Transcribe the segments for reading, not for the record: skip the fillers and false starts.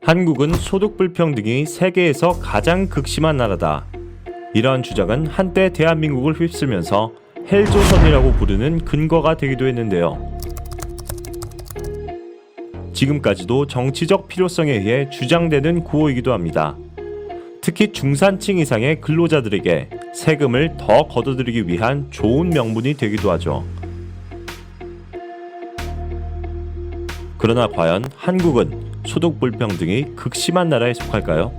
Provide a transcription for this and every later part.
한국은 소득 불평등이 세계에서 가장 극심한 나라다. 이러한 주장은 한때 대한민국을 휩쓸면서 헬조선이라고 부르는 근거가 되기도 했는데요. 지금까지도 정치적 필요성에 의해 주장되는 구호이기도 합니다. 특히 중산층 이상의 근로자들에게 세금을 더 걷어들이기 위한 좋은 명분이 되기도 하죠. 그러나 과연 한국은 소득 불평등이 극심한 나라에 속할까요?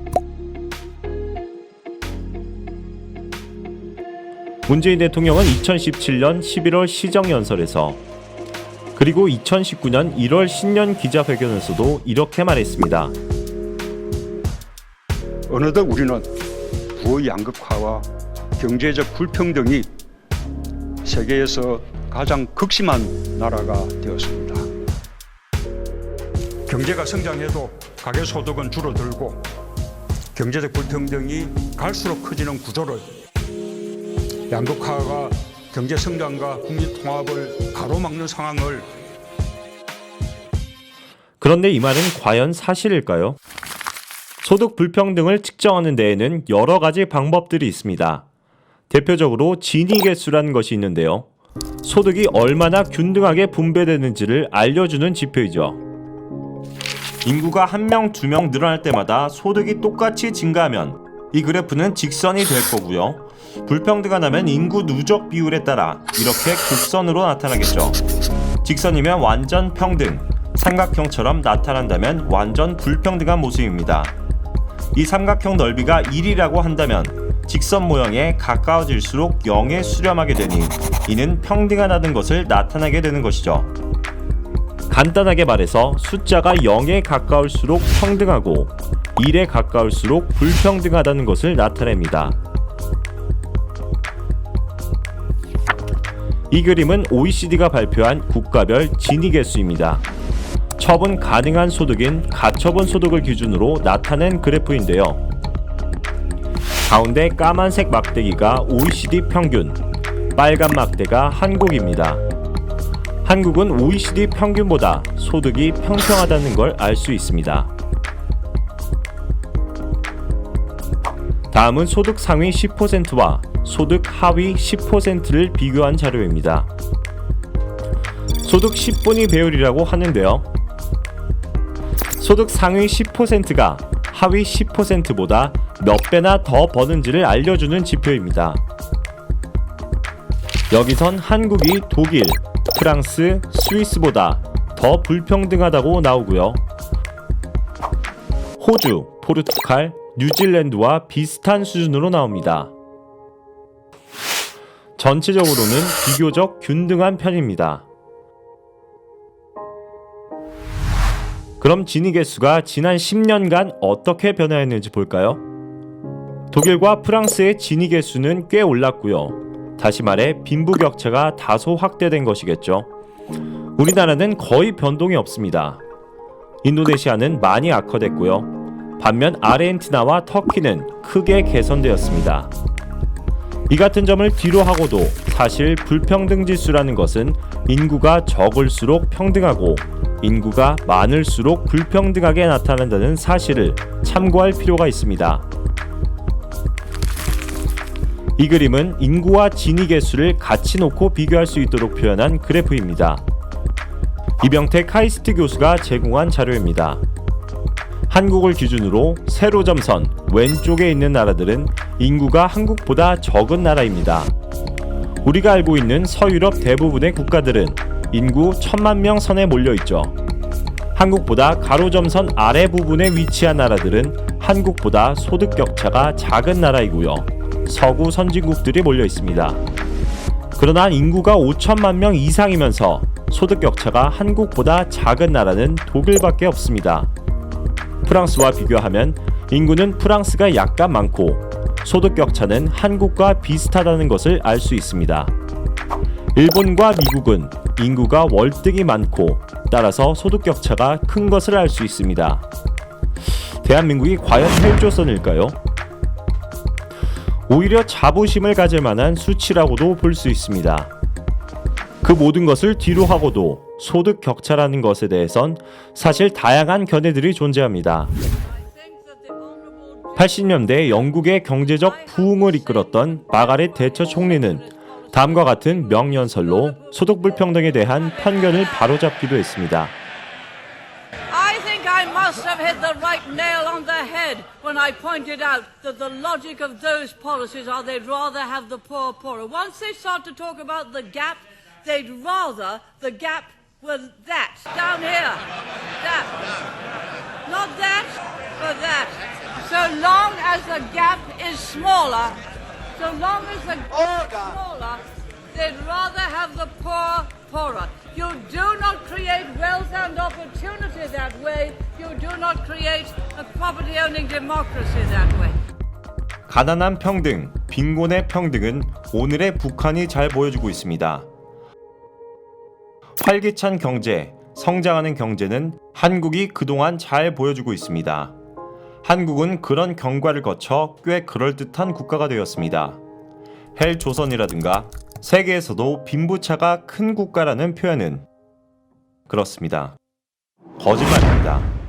문재인 대통령은 2017년 11월 시정연설에서 그리고 2019년 1월 신년 기자회견에서도 이렇게 말했습니다. 어느덧 우리는 부의 양극화와 경제적 불평등이 세계에서 가장 극심한 나라가 되었습니다. 경제가 성장해도 가계소득은 줄어들고 경제적 불평등이 갈수록 커지는 구조를 양극화가 경제 성장과 국민 통합을 가로막는 상황을. 그런데 이 말은 과연 사실일까요? 소득 불평등을 측정하는 데에는 여러 가지 방법들이 있습니다. 대표적으로 지니계수라는 것이 있는데요. 소득이 얼마나 균등하게 분배되는지를 알려주는 지표이죠. 인구가 1명, 2명 늘어날 때마다 소득이 똑같이 증가하면 이 그래프는 직선이 될 거고요. 불평등가 나면 인구 누적 비율에 따라 이렇게 곡선으로 나타나겠죠. 직선이면 완전 평등, 삼각형처럼 나타난다면 완전 불평등한 모습입니다. 이 삼각형 넓이가 1이라고 한다면 직선 모형에 가까워질수록 0에 수렴하게 되니 이는 평등하다는 것을 나타나게 되는 것이죠. 간단하게 말해서 숫자가 0에 가까울수록 평등하고 1에 가까울수록 불평등하다는 것을 나타냅니다. 이 그림은 OECD가 발표한 국가별 지니계수입니다. 처분 가능한 소득인 가처분 소득을 기준으로 나타낸 그래프인데요. 가운데 까만색 막대기가 OECD 평균, 빨간 막대가 한국입니다. 한국은 OECD 평균보다 소득이 평평하다는 걸 알 수 있습니다. 다음은 소득 상위 10%와 소득 하위 10%를 비교한 자료입니다. 소득 10분위 배율이라고 하는데요. 소득 상위 10%가 하위 10%보다 몇 배나 더 버는지를 알려주는 지표입니다. 여기선 한국이 독일, 프랑스, 스위스보다 더 불평등하다고 나오고요. 호주, 포르투갈, 뉴질랜드와 비슷한 수준으로 나옵니다. 전체적으로는 비교적 균등한 편입니다. 그럼 지니계수가 지난 10년간 어떻게 변화했는지 볼까요? 독일과 프랑스의 지니계수는 꽤 올랐고요. 다시 말해 빈부격차가 다소 확대된 것이겠죠. 우리나라는 거의 변동이 없습니다. 인도네시아는 많이 악화됐고요. 반면 아르헨티나와 터키는 크게 개선되었습니다. 이 같은 점을 뒤로 하고도 사실 불평등 지수라는 것은 인구가 적을수록 평등하고 인구가 많을수록 불평등하게 나타난다는 사실을 참고할 필요가 있습니다. 이 그림은 인구와 지니계수를 같이 놓고 비교할 수 있도록 표현한 그래프입니다. 이병택 카이스트 교수가 제공한 자료입니다. 한국을 기준으로 세로점선 왼쪽에 있는 나라들은 인구가 한국보다 적은 나라입니다. 우리가 알고 있는 서유럽 대부분의 국가들은 인구 1000만 명 선에 몰려있죠. 한국보다 가로점선 아래 부분에 위치한 나라들은 한국보다 소득 격차가 작은 나라이고요. 서구 선진국들이 몰려 있습니다. 그러나 인구가 5천만 명 이상이면서 소득 격차가 한국보다 작은 나라는 독일밖에 없습니다. 프랑스와 비교하면 인구는 프랑스가 약간 많고 소득 격차는 한국과 비슷하다는 것을 알 수 있습니다. 일본과 미국은 인구가 월등히 많고 따라서 소득 격차가 큰 것을 알 수 있습니다. 대한민국이 과연 헬조선일까요? 오히려 자부심을 가질 만한 수치라고도 볼 수 있습니다. 그 모든 것을 뒤로 하고도 소득 격차라는 것에 대해선 사실 다양한 견해들이 존재합니다. 80년대 영국의 경제적 부흥을 이끌었던 마가렛 대처 총리는 다음과 같은 명연설로 소득 불평등에 대한 편견을 바로잡기도 했습니다. I think I must have hit the right nail on the head when I pointed out that the logic of those policies are they'd rather have the poor poorer. Once they start to talk about the gap, they'd rather the gap was that. Down here. That. Not that, but that. So long as the gap is smaller, so long as the gap is smaller, they'd rather have the poor poorer. You do not create wealth and opportunity that way. You do not create a property-owning democracy that way. 가난한 평등, 빈곤의 평등은 오늘의 북한이 잘 보여주고 있습니다. 활기찬 경제, 성장하는 경제는 한국이 그동안 잘 보여주고 있습니다. 한국은 그런 경과를 거쳐 꽤 그럴듯한 국가가 되었습니다. 헬조선이라든가 세계에서도 빈부차가 큰 국가라는 표현은 그렇습니다. 거짓말입니다.